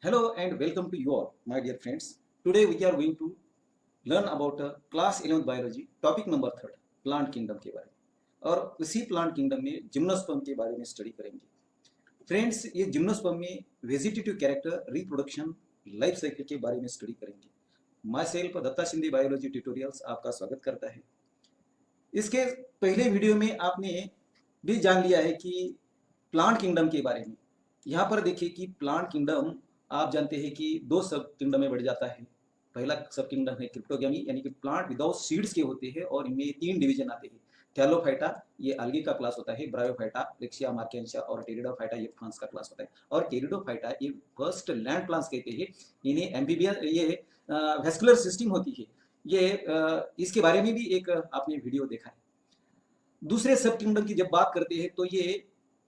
Hello and welcome to you all, my dear friends. Today we are going to learn about class 11th biology, topic number third, plant kingdom के बारे में। और उसी plant kingdom में gymnosperm के बारे में स्टडी करेंगे। फ्रेंड्स, ये जिम्नोस्पर्म में vegetative character, reproduction, life cycle के बारे में स्टडी करेंगे। Myself Datta Shinde biology tutorials आपका स्वागत करता है। इसके पहले वीडियो में आपने भी जान लिया है कि प्लांट किंगडम के बारे में। यहाँ पर देखिए कि प्लांट किंगडम आप जानते हैं कि दो सब किंगडम में बढ़ जाता है। पहला सब किंगडम है क्रिप्टोगेमी, यानी कि प्लांट विदाउट सीड्स के होते हैं और इनमें तीन डिवीजन आते हैं। थैलोफाइटा ये algae का क्लास होता है, ब्रायोफाइटा लेक्सिया मार्केंसिया और टेरिडोफाइटा ये प्लांट्स का क्लास होता है, और टेरिडोफाइटा ये फर्स्ट लैंड प्लांट्स कहते हैं। इन्हें एम्फीबियन ये वेस्कुलर सिस्टम होती है। ये इसके बारे में भी एक आपने वीडियो देखा है। दूसरे सब किंगडम की जब बात करते हैं तो ये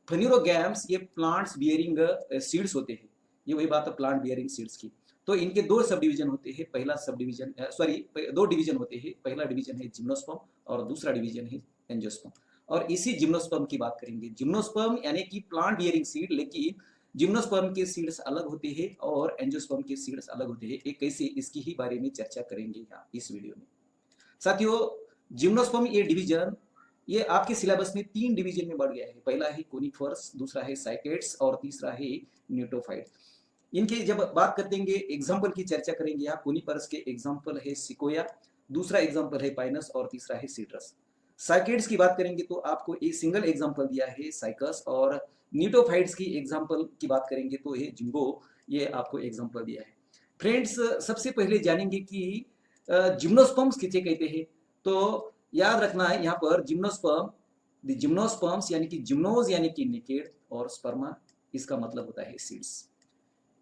फेनिरोगैम्स, ये प्लांट्स बियरिंग सीड्स होते हैं। ये वही बात है प्लांट बियरिंग सीड्स की। तो इनके दो सब डिवीजन होते हैं। पहला सब डिवीजन दो डिवीजन होते हैं। पहला डिवीजन है जिम्नोस्पर्म और दूसरा डिवीजन है एंजियोस्पर्म। और इसी जिम्नोस्पर्म की बात करेंगे। जिम्नोस्पर्म यानी कि प्लांट बियरिंग सीड, लेकिन जिम्नोस्पर्म के सीड्स अलग होते हैं और एंजियोस्पर्म के सीड्स अलग होते हैं। एक कैसे, इसकी ही बारे में चर्चा करेंगे यहाँ इस वीडियो में। साथियों, जिम्नोस्पर्म ये डिवीजन ये आपके सिलेबस में तीन डिवीजन में बढ़ गया है। पहला है कोनिफर्स, दूसरा है साइकेड्स और तीसरा है न्यूटोफाइट। इनके जब बात करेंगे, एग्जाम्पल की चर्चा करेंगे। यहाँ कोनिफर्स के एग्जाम्पल है सिकोया, दूसरा एग्जाम्पल है पाइनस और तीसरा है सीट्रस। साइकेड्स की बात करेंगे तो आपको एक सिंगल एग्जाम्पल दिया है साइकस, और न्यूटोफाइट्स की एग्जाम्पल की बात करेंगे तो ये जिम्बो, ये आपको एग्जाम्पल दिया है। फ्रेंड्स, सबसे पहले जानेंगे कि जिम्नोस्पर्म्स किसे कहते हैं। तो याद रखना है यहाँ पर जिम्नोस्पर्म, जिम्नोस्पर्म्स यानी कि जिम्नोज यानी कि नेकेड, और स्पर्मा इसका मतलब होता है सीड्स।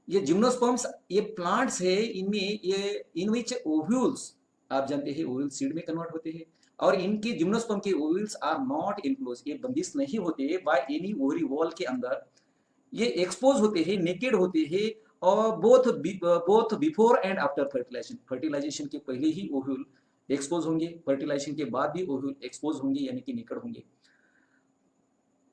ये जिम्नोस्पर्म्स ये प्लांट्स है, इनमें ये इन विच ओव्यूल्स, आप जानते हैं ओव्यूल सीड में कन्वर्ट होते हैं, और इनके जिम्नोस्पर्म के ओव्यूल्स आर नॉट इनक्लोज, ये बंदिश नहीं होते बाय एनी ओवरी वॉल के अंदर। ये एक्सपोज होते हैं, नेकेड होते हैं, और both before and after fertilisation, fertilisation के पहले ही ओव्यूल एक्सपोज होंगे, फर्टिलाइजेशन के बाद भी ओव्यूल एक्सपोज होंगे यानी कि निकट होंगे।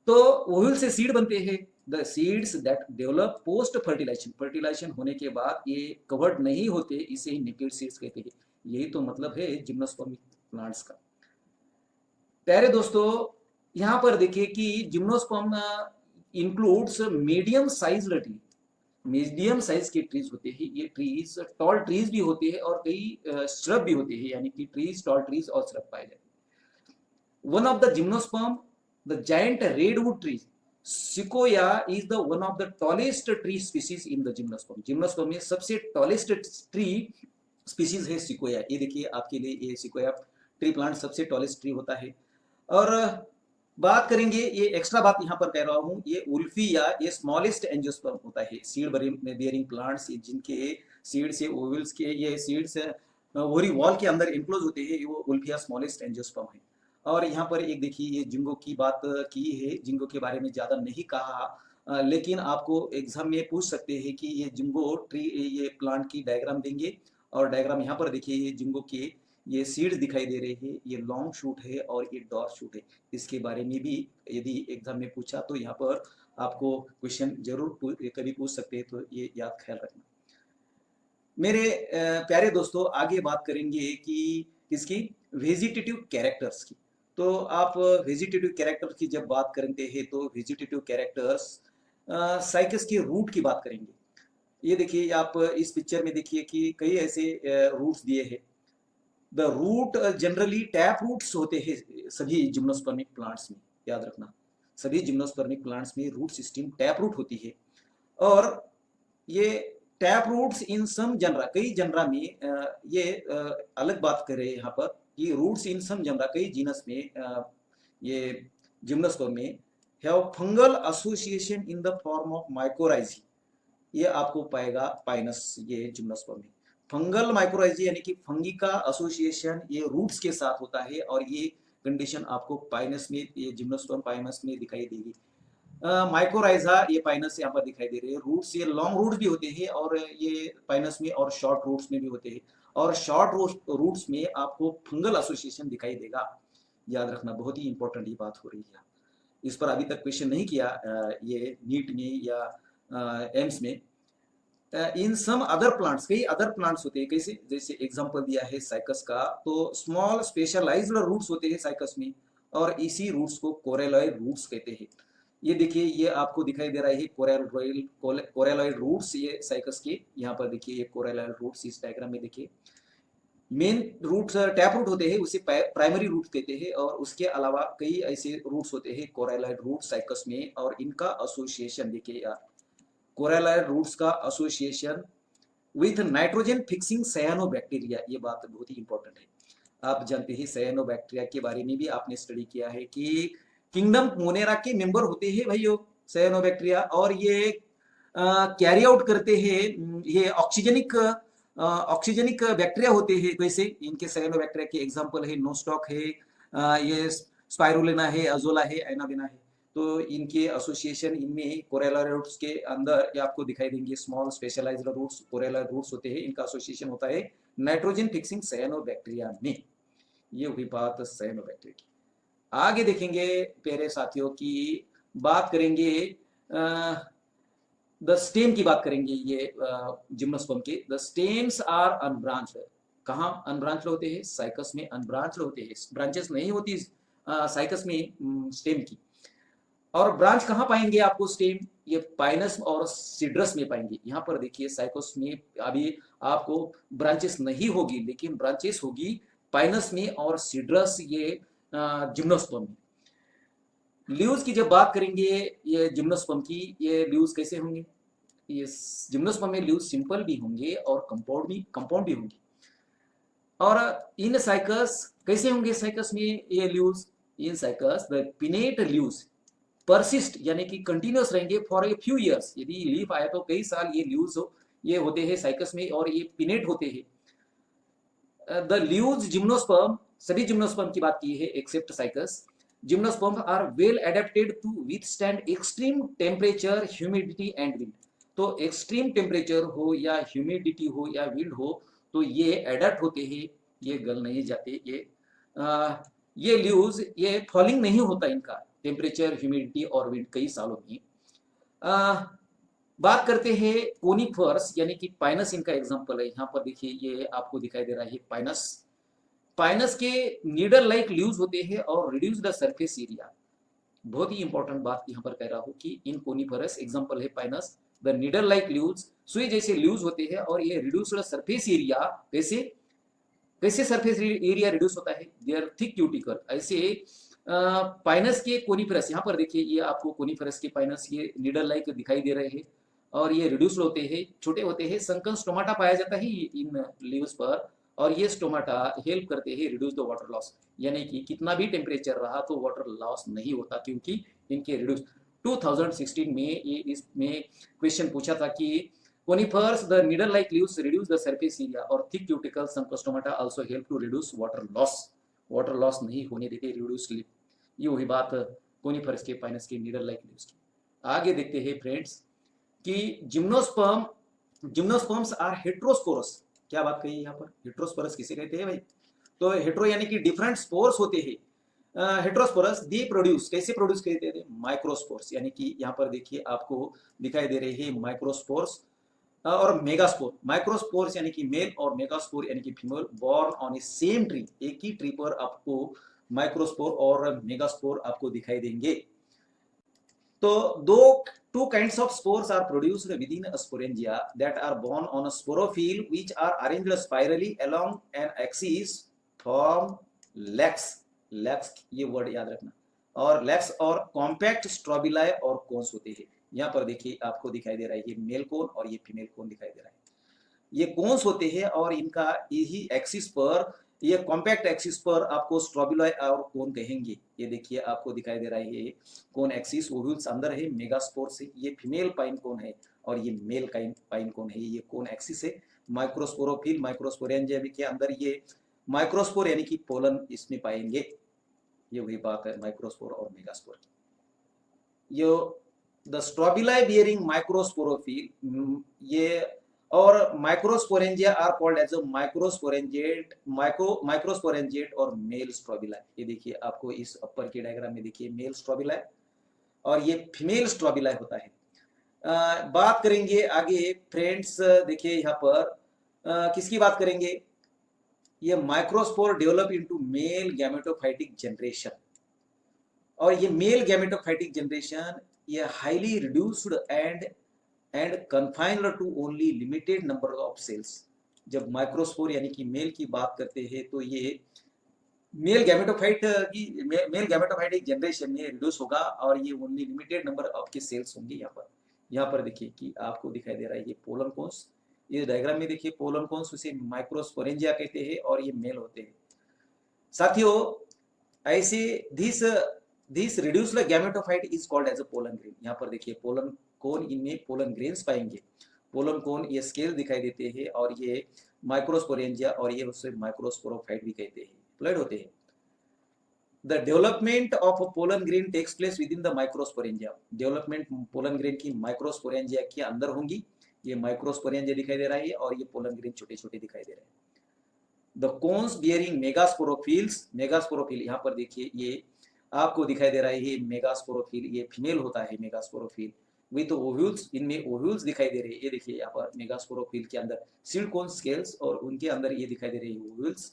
तो ओव्यूल से सीड बनते हैं। The seeds that develop post fertilisation, fertilisation होने के बाद ये कवर्ड नहीं होते, इसे ही निकेड सीड्स कहते हैं। यही तो मतलब है जिम्नोस्पर्मिक प्लांट्स का। प्यारे दोस्तों, यहाँ पर देखिए कि gymnosperm includes medium size tree, medium size के ट्रीज होते हैं। ये ट्रीज टॉल ट्रीज भी होते हैं और कई श्रब भी होते हैं, यानी कि ट्रीज, टॉल ट्रीज और श्रब पाए जाते हैं। One of the gymnosperm, the giant redwood tree sequoia is the one of the tallest tree species in the gymnosperm. Gymnosperm में सबसे टॉलेस्ट ट्री स्पीसीज है सिकोया। ये देखिए आपके लिए, ये सिकोया ट्री प्लांट सबसे टॉलेस्ट ट्री होता है। और बात करेंगे, ये एक्स्ट्रा बात यहाँ पर कह रहा हूँ, ये उल्फी या ये स्मॉलेस्ट एंजियोस्पर्म होता है। सीड बियरिंग प्लांट्स जिनके सीड से ओवल्स के ये सीड्स ओरी वॉल के अंदर इनक्लोज होते हैं, वो उल्फिया स्मॉलेस्ट एंजियोस्पर्म है। और यहाँ पर एक देखिए, ये जिंगो की बात की है। जिंगो के बारे में ज़्यादा नहीं कहा, लेकिन आपको एग्जाम में पूछ सकते हैं कि ये जिंगो ट्री, ये प्लांट की डायग्राम देंगे। और डायग्राम यहाँ पर देखिए, ये जिंगो के ये सीड्स दिखाई दे रहे हैं, ये लॉन्ग शूट है और ये डॉर्क शूट है। इसके बारे में भी यदि एग्जाम में पूछा तो यहाँ पर आपको क्वेश्चन जरूर कभी पूछ सकते हैं, तो ये याद ख्याल रखना। मेरे प्यारे दोस्तों, आगे बात करेंगे कि इसकी वेजिटेटिव कैरेक्टर्स की। तो आप वेजिटेटिव कैरेक्टर्स की जब बात करते हैं तो वेजिटेटिव कैरेक्टर्स साइकस के रूट की बात करेंगे। ये देखिए, आप इस पिक्चर में देखिए कि कई ऐसे रूट्स दिए हैं। The root generally tap roots होते हैं सभी जिम्नोस्पर्मिक प्लांट्स में, याद रखना। सभी जिम्नोस्पर्मिक प्लांट्स में रूट सिस्टम टैप रूट होती है। और ये tap roots in some genera, कई जनरा में ये अलग बात करें यहाँ पर कि रूट्स इन सम जनरा, कई जीनस में ये जिम्नोस्पर्म में have fungal association in the form of mycorrhizae. ये आपको पाएगा पाइनस, ये जिम्नोस्पर्म में फंगल माइक्रोराइजी यानी कि फंगी का एसोसिएशन ये रूट्स के साथ होता है। और ये कंडीशन आपको पाइनस में, ये जिम्नोस्पर्म पाइनस में दिखाई देगी। माइक्रोराइजा ये पाइनस यहाँ पर दिखाई दे रहे हैं। रूट्स ये लॉन्ग रूट्स भी होते हैं और ये पाइनस में, और शॉर्ट रूट्स में भी होते हैं। और शॉर्ट रूट्स में आपको फंगल एसोसिएशन दिखाई देगा। याद रखना, बहुत ही इंपॉर्टेंट ये बात हो रही है। इस पर अभी तक क्वेश्चन नहीं किया ये नीट में या एम्स में। इन सम अदर प्लांट्स, कई अदर प्लांट्स होते हैं, कैसे, जैसे एग्जांपल दिया है साइकस का, तो स्मॉल स्पेशलाइज्ड रूट्स होते हैं साइकस में, और इसी रूट्स को कोरेलॉइड रूट्स कहते हैं। ये देखिए, ये आपको दिखाई दे रहा है कोरेलॉइड रूट्स, ये साइकस के, यहाँ पर देखिए ये कोरेलॉइड रूट्स इस डायग्राम में देखिए। मेन रूट्स टैप रूट होते हैं, उसे प्राइमरी रूट कहते हैं, और उसके अलावा कई ऐसे रूट्स होते हैं कोरेलॉइड रूट साइकस में, और इनका एसोसिएशन देखिए यार, कोरेलॉइड रूट्स का एसोसिएशन विथ नाइट्रोजन फिक्सिंग सायानोबैक्टीरिया, ये बात बहुत ही इंपॉर्टेंट है। आप जानते हैं सायानोबैक्टीरिया के बारे में भी आपने स्टडी किया है कि किंगडम मोनेरा के मेंबर होते हैं भाइयों सायानोबैक्टीरिया, और ये कैरी आउट करते हैं, ये ऑक्सीजनिक बैक्टीरिया होते हैं। वैसे इनके सायानोबैक्टीरिया के एग्जांपल है नोस्टॉक है, ये स्पाइरुलिना है, अजोला है, एनाबिना है। तो इनके एसोसिएशन इनमें कोरेलॉइड रूट्स के अंदर ये आपको दिखाई देंगे, small specialised roots coralloid roots होते हैं, इनका एसोसिएशन होता है नाइट्रोजन फिक्सिंग सायानोबैक्टीरिया में। ये हुई बात सायानोबैक्टीरिया की। आगे देखेंगे प्यारे साथियों की, बात करेंगे द स्टेम की बात करेंगे, ये जिम्नोस्पर्म के। द स्टेम्स आर अनब्रांच्ड, कहाँ अनब्रांच्ड होते हैं? साइकस में अनब्रांच्ड होते हैं, ब्रांचेस नहीं होती साइकस में स्टेम की। और ब्रांच कहाँ पाएंगे आपको स्टेम? ये पाइनस और सीड्रस में पाएंगे। यहाँ पर देखिए साइकस में अभी आपको ब्रांचेस नहीं होगी, लेकिन ब्रांचेस होगी पाइनस में और सीड्रस, ये जिम्नोस्पर्म में। लीव्स की जब बात करेंगे ये जिम्नोस्पर्म की, ये लीव्स कैसे होंगे? ये जिम्नोस्पर्म में लीव्स सिंपल भी होंगे और कंपाउंड भी होंगे। और इन साइकस कैसे होंगे? साइकस में ये leaves, in cycas the pinnate leaves persist, यानी कि कंटिन्यूअस रहेंगे फॉर ए फ्यू ईयर्स। यदि लीफ आया तो कई साल ये लीव्स ये होते हैं साइकस में, और ये पिनेट होते हैं। द लीव्स जिम्नोस्पर्म, सभी जिम्नोस्पर्म की बात की है except cycas, gymnosperm are well adapted to withstand extreme temperature, humidity and wind. तो एक्सट्रीम टेम्परेचर हो या ह्यूमिडिटी हो या विंड हो, तो ये एडेप्ट होते हैं, ये गल नहीं जाते। ये लीव्स, ये फॉलिंग नहीं होता इनका टेम्परेचर, ह्यूमिडिटी और विंड कई सालों में। बात करते हैं कोनिफर्स, यानी कि पाइनस इनका एग्जांपल है। यहाँ पर देखिए ये आपको दिखाई दे रहा है पाइनस। पाइनस के नीडल लाइक लीव्स होते हैं और रिड्यूस द सरफेस एरिया। बहुत ही इंपॉर्टेंट बात यहाँ पर कह रहा हूँ कि इन कोनिफरस एग्जांपल है Pinus, the needle like leaves, सुई जैसे लीव्स होते हैं, और ये रिड्यूस द सरफेस एरिया। कैसे कैसे सरफेस एरिया रिड्यूस होता है? There thick cuticle. ऐसे पाइनस के कोनिफरस, यहाँ पर देखिए ये आपको कोनिफरस के पाइनस ये नीडल लाइक दिखाई दे रहे हैं, और ये रिड्यूस होते हैं, छोटे होते हैं, संकन स्टोमाटा पाया जाता है इन लीव्स पर, और ये स्टोमाटा हेल्प करते हैं रिड्यूस द वाटर लॉस, यानी कि कितना भी टेम्परेचर रहा तो वाटर लॉस नहीं होता, क्योंकि इनके रिड्यूस। 2016 में ये इसमें क्वेश्चन पूछा था कि conifers the needle like leaves reduce the surface area, और thick cuticles some stomata also help to reduce water loss नहीं होने देते reduce leaf। ये वही बात कोनिफरस के पाइनस के नीडल लाइक लीव्स की। आगे देखते हैं फ्रेंड्स कि जिम्नोस्पर्म्स आर हेट्रोस्पोरस। क्या बात कही यहाँ पर? हेट्रोस्पोरस किसे कहते हैं भाई? तो हेट्रो यानी कि डिफरेंट स्पोर्स होते हैं। हेट्रोस्पोरस दी प्रोड्यूस, कैसे प्रोड्यूस कहते हैं? माइक्रोस्पोर्स, यानी कि यहाँ पर देखिए आपको दिखाई दे रहे हैं माइक्रोस्पोर्स और मेगास्पोर। माइक्रोस्पोर्स यानी कि मेल और मेगास्पोर यानी कि female, born on a same tree, एक ही ट्री पर आपको माइक्रोस्पोर और मेगास्पोर आपको दिखाई देंगे। तो two kinds of spores are produced within a sporangia that are born on a sporophyll which are arranged spirally along an axis from lex, ये वर्ड याद रखना, और लेक्स और कॉम्पैक्ट स्ट्रोबिलाई और कोन्स होते हैं। यहाँ पर देखिए आपको दिखाई दे रहा है ये मेल कोन और ये फीमेल कोन दिखाई दे रहा है। ये कोन्स होते हैं और इनका यही एक्सिस पर, ये कॉम्पैक्ट एक्सिस पर आपको स्ट्रोबिलाई और कोन कहेंगे। ये देखिए आपको दिखाई दे रहा है ये कोन एक्सिस ओव्यूल्स अंदर है मेगास्पोर से, ये फीमेल पाइन कोन है और ये मेल पाइन कोन है। ये कोन एक्सिस है। माइक्रोस्पोरोफिल माइक्रोस्पोरेंजिया के अंदर ये माइक्रोस्पोर यानी कि पोलन इसमें पाएंगे। ये वही बात है माइक्रोस्पोर और मेगास्पोर की। ये द स्ट्रोबिलाई बियरिंग माइक्रोस्पोरोफिल, ये और microsporangia are called as a microsporangiate और मेल स्ट्रोबिलाई। ये देखिए आपको इस अपर के डायग्राम में देखिए मेल स्ट्रोबिलाई और ये फीमेल स्ट्रोबिलाई होता है। बात करेंगे आगे फ्रेंड्स। देखिए यहाँ पर किसकी बात करेंगे, ये microspore develop into male gametophytic generation. और ये मेल गैमेटोफाइटिक जनरेशन ये highly reduced and confined to only limited number of cells. जब माइक्रोस्पोर यानी कि मेल की बात करते हैं तो ये मेल गैमेटोफाइट की मेल गैमेटोफाइटिक जनरेशन में रिड्यूस होगा और ये ओनली लिमिटेड नंबर ऑफ के सेल्स होंगे। यहाँ पर देखिए कि आपको दिखाई दे रहा है ये पोलन कोन्स। ये डायग्राम में देखिए पोलन कोन्स उसे माइक्रोस्पोरेंजिया कहते हैं और ये मेल होते हैं साथियों। ऐसे this reduced gametophyte is called as a pollen grain. यहाँ पर देखिए पोलन कोन, इनमें पोलन ग्रेन्स पाएंगे। पोलन कोन ये स्केल दिखाई देते हैं और ये माइक्रोस्पोरेंजिया और ये उससे माइक्रोस्पोरोफाइट भी कहते हैं, प्लेड होते हैं। The development of a pollen grain takes place within the microsporangia. Development pollen grain की माइक्रोस्पोरेंजिया के अंदर होंगी। ये माइक्रोस्पोरेंजिया दिखाई दे रहा है और ये पोलन ग्रेन छोटे छोटे दिखाई दे रहे हैं। द कोन्स बियरिंग मेगास्पोरोफिल्स, मेगास्पोरोफिल यहाँ पर देखिए ये आपको दिखाई दे रहा है, ये मेगास्पोरोफिल ये फीमेल होता है मेगास्पोरोफिल विद ओव्यूल्स। इनमें ओव्यूल्स दिखाई दे रहे हैं। ये देखिए यहाँ पर मेगास्पोरोफिल के अंदर सीड कोन स्केल्स और उनके अंदर ये दिखाई दे रहे हैं ओव्यूल्स।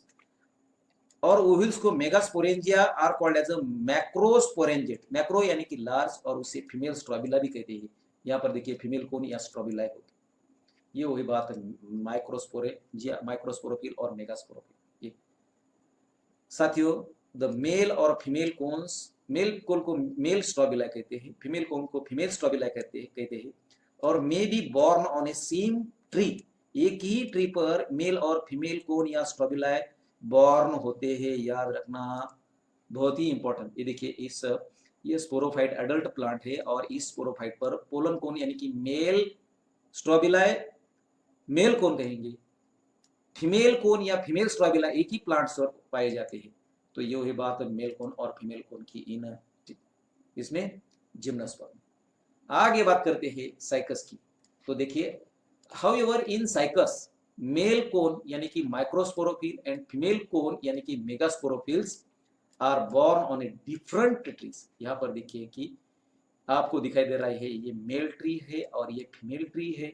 और ओव्यूल्स को megasporangia are called as a macrosporangiate. Macro यानी कि लार्ज और उसे फीमेल स्ट्रोबिला भी कहते हैं। यहाँ पर देखिए फीमेल कोन या स्ट्रोबिला होगी। ये वही बात है माइक्रोस्पोरेंजिया, माइक्रोस्पोरोफिल और मेगास्पोरोफिल। साथियों द मेल और फीमेल कोन्स, मेल कोन को मेल स्ट्रोबिला कहते हैं, फीमेल कोन को फीमेल स्ट्रोबिला कहते हैं और may be born on a same tree. एक ही ट्री पर मेल और फीमेल कोन या स्ट्रोबिला बॉर्न होते हैं, याद रखना बहुत ही इंपॉर्टेंट। ये देखिए ये स्पोरोफाइट एडल्ट प्लांट है और इस स्पोरोफाइट पर पोलन कोन यानी कि मेल स्ट्रोबिलाए मेल कोन कहेंगे, फीमेल कोन या फीमेल स्ट्रोबिला एक ही प्लांट पर पाए जाते हैं। तो ये वही बात मेल कोन और फीमेल कोन की इन इसमें जिम्नोस्पर्म। आगे बात करते हैं साइकस की। तो देखिए however in Cycas male cone यानी कि माइक्रोस्पोरोफिल एंड फीमेल कोन यानी कि megasporophylls are born on a different trees. यहाँ पर देखिए कि आपको दिखाई दे रहा है ये मेल ट्री है और ये फीमेल ट्री है।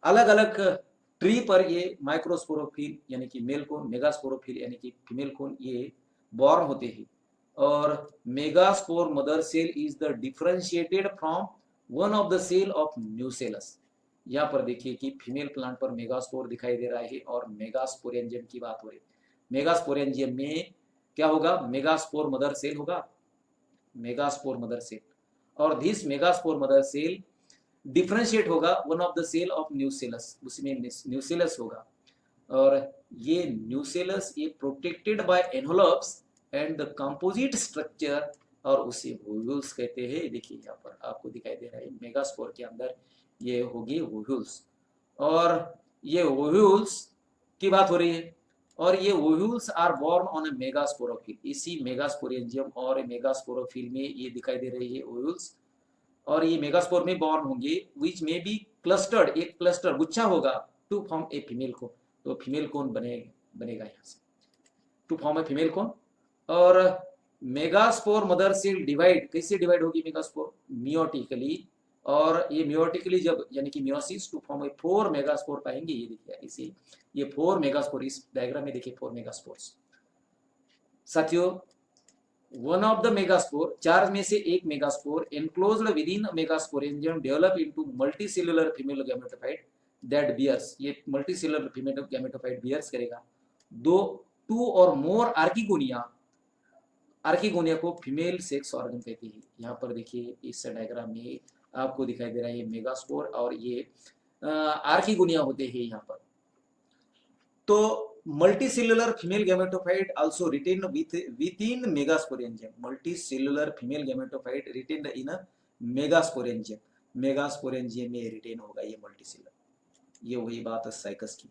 अलग अलग ट्री पर ये माइक्रोस्पोरोफिल यानी कि मेल कोन, मेगास्पोरोफिल यानी कि फीमेल कोन ये बोर्न होते हैं। और megaspore mother cell is the differentiated from one of the cell of nucellus. यहाँ पर देखिए कि फीमेल प्लांट पर मेगास्पोर दिखाई दे रहा है और मेगास्पोरेंजियम की बात हो रही है। मेगास्पोरेंजियम में क्या होगा, मेगास्पोर मदर सेल होगा, मेगास्पोर मदर सेल। और this megaspore mother cell differentiate होगा one of the cell of nucellus, उसमें न्यूसेलस होगा। और ये न्यूसेलस ये protected by envelopes and the composite structure और उसे ओव्यूल्स कहते हैं। देखिए यहाँ पर आपको दिखाई दे रहा है मेगास्पोर के अंदर ये होगी ओव्यूल्स और ये ओव्यूल्स की बात हो रही है। और ये ovules are born on a megasporophyll. इसी मेगास्पोरेंजियम और मेगास्पोरोफिल में ये दिखाई दे रही है ओव्यूल्स और ये मेगास्पोर में बोर्न होंगे विच में बी क्लस्टर्ड, एक क्लस्टर गुच्छा होगा to form a female cone. तो फीमेल कोन बनेगा यहाँ से to form a female cone. और मेगास्पोर मदर सेल डिवाइड कैसे डिवाइड होगी मेगास्पोर, मियोटिकली। और ये मियोटिकली जब यानी कि meiosis to form a 4 megaspore पाएंगे। ये देखिए इसे ये 4 मेगास्पोर, इस डायग्राम में देखिए 4 मेगास्पोर्स। साथियों वन ऑफ द मेगास्पोर, 4 में से एक megaspore enclosed within megasporangium develop into multicellular female gametophyte that bears. ये मल्टीसेलुलर फीमेल गैमेटोफाइट बियर्स करेगा 2 और मोर आर्किगोनिया। आर्किगोनिया को फीमेल सेक्स ऑर्गन कहते हैं। यहाँ पर देखिए इस डायग्राम में आपको दिखाई दे रहा है मेगास्पोर और ये आर्किगोनिया होते हैं यहाँ पर। तो multicellular female gametophyte also retained within megasporangium. Multicellular female gametophyte retained in a megasporangium. Megasporangium में रिटेन होगा ये मल्टीसेलुलर। ये वही बात है साइकस की।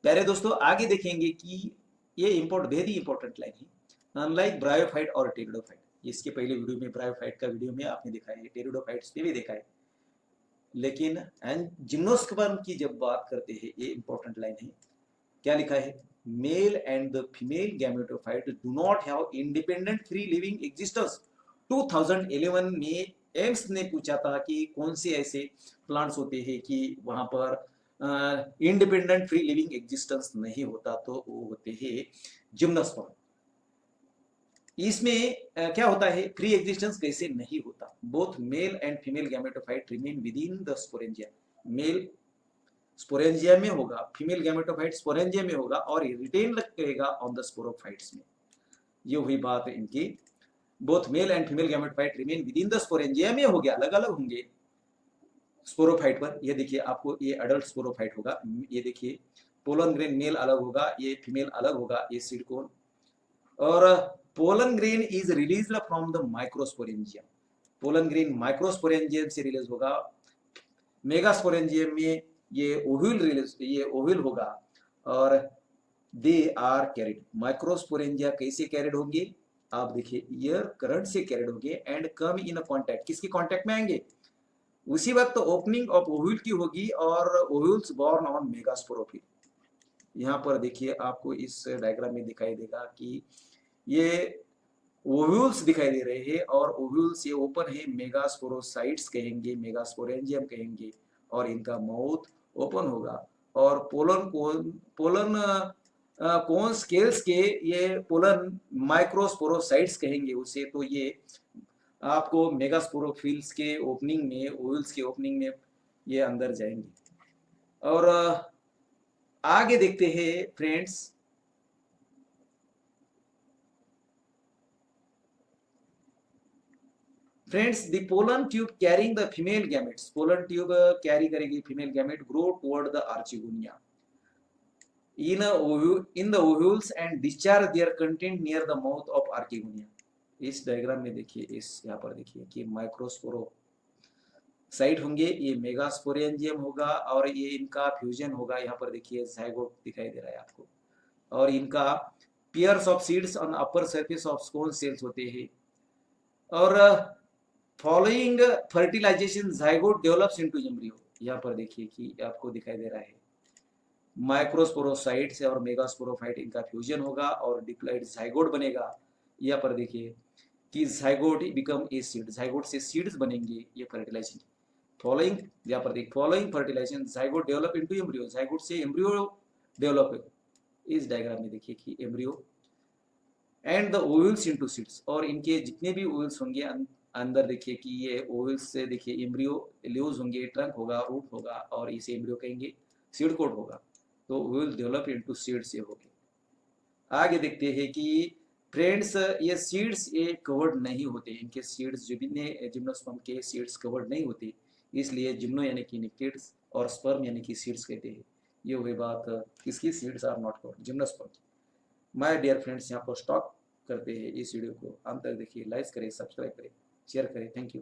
प्यारे दोस्तों आगे देखेंगे कि ये बेहद ही इंपॉर्टेंट लाइन है। अनलाइक ब्रायोफाइट और टेरिडोफाइट, इसके पहले वीडियो में ब्रायोफाइट का वीडियो में आपने दिखाया है, टेरिडोफाइट्स पे भी देखा है। लेकिन जिम्नोस्पर्म की जब बात करते हैं ये इंपॉर्टेंट लाइन है। क्या लिखा है, male and the female gametophyte do not have independent free living existence. 2011 में एम्स ने पूछा था कि कौन से ऐसे प्लांट्स होते हैं कि वहां पर इंडिपेंडेंट फ्री लिविंग एग्जिस्टेंस नहीं होता, तो वो होते हैं जिम्नोस्पर्म। इसमें क्या होता है, फ्री एग्जिस्टेंस कैसे नहीं होता, both male and female gametophyte remain within the sporangia. Male sporangia में होगा, फीमेल गैमेटोफाइट स्पोरेंजिया में होगा और रिटेन रहेगा ऑन द स्पोरोफाइट्स में। ये हुई बात इनकी, both male and female gametophyte remain within the sporangia में हो गया, अलग अलग होंगे स्पोरोफाइट पर। ये देखिए आपको, ये अडल्ट स्पोरोफाइट होगा, ये देखिए पोलन ग्रेन मेल अलग होगा, ये फीमेल अलग होगा, ये सीड कोन। और pollen grain is released from the microsporangium. Pollen grain microsporangium से रिलीज होगा, मेगास्पोरेंजियम में ये ओव्यूल रिलीज, ये ओव्यूल होगा और दे आर कैरिड। माइक्रोस्पोरेंजिया कैसे कैरिड होंगे, आप देखिए ईयर करंट से कैरिड होंगे एंड कम इन कांटेक्ट, किसके कांटेक्ट में आएंगे, उसी वक्त ओपनिंग ऑफ ओव्यूल की होगी और ओव्यूल्स बोर्न ऑन मेगास्पोरोफिल। यहाँ पर देखिए आपको इस डायग्राम में दिखाई देगा कि ये ओव्यूल्स दिखाई दे रहे हैं और ओव्यूल्स ये ओपन है, मेगास्पोरोसाइट्स कहेंगे, मेगास्पोरेंजियम कहेंगे और इनका माउथ ओपन होगा। और पोलन कौन स्केल्स के ये पोलन माइक्रोस्पोरोसाइट्स कहेंगे उसे, तो ये आपको मेगास्पोरोफिल्स के ओपनिंग में, ओव्यूल्स के ओपनिंग में ये अंदर जाएंगे। और आगे देखते हैं friends, the pollen tube carrying the female gametes, pollen tube carry करेगी female gamete, grow toward the archegonia in the ovules and discharge their content near the mouth of archegonia। इस डायग्राम में देखिए, इस यहाँ पर देखिए कि माइक्रोस्पोरो साइट होंगे, ये मेगास्पोरेंजियम होगा और ये इनका फ्यूजन होगा। यहाँ पर देखिए जाइगोट दिखाई दे रहा है आपको, और इनका pairs of seeds on upper surface of scone cells होते हैं। और following fertilisation zygote develops into embryo. यहाँ पर देखिए कि आपको दिखाई दे रहा है माइक्रोस्पोरोसाइट से और मेगास्पोरोफाइट, इनका फ्यूजन होगा और डिप्लॉइड जाइगोट बनेगा। यहाँ पर देखिए कि zygote become a seed, zygote से सीड्स बनेंगे, ये फर्टिलाइजेशन। फॉलोइंग, यहाँ पर देखिए following fertilisation zygote develop into embryo, zygote से एम्ब्रियो डेवलप। इस डायग्राम में देखिए कि embryo and the ovules into seeds, और इनके जितने भी ओवल्स होंगे अंदर देखिए कि ये ओवल्स से देखिए एम्ब्रियो ल्यूज होंगे, ट्रंक होगा, रूट होगा और इसे एम्ब्रियो कहेंगे, सीड कोड होगा, तो विल डेवलप इनटू सीड्स ये होगी। आगे देखते हैं कि फ्रेंड्स ये सीड्स ये कवर्ड नहीं होते, इनके सीड्स जो भी जिम्नोस्पर्म के सीड्स कवर्ड नहीं होते, इसलिए जिम्नो यानी कि निक्टेड्स और स्पर्म यानी कि सीड्स कहते हैं। ये हुई बात किसकी, seeds are not covered, gymnosperm. My dear friends, यहाँ पर स्टॉप करते हैं इस वीडियो को, अंत तक देखिए, लाइक करें, सब्सक्राइब करें, शेयर करें। Thank you.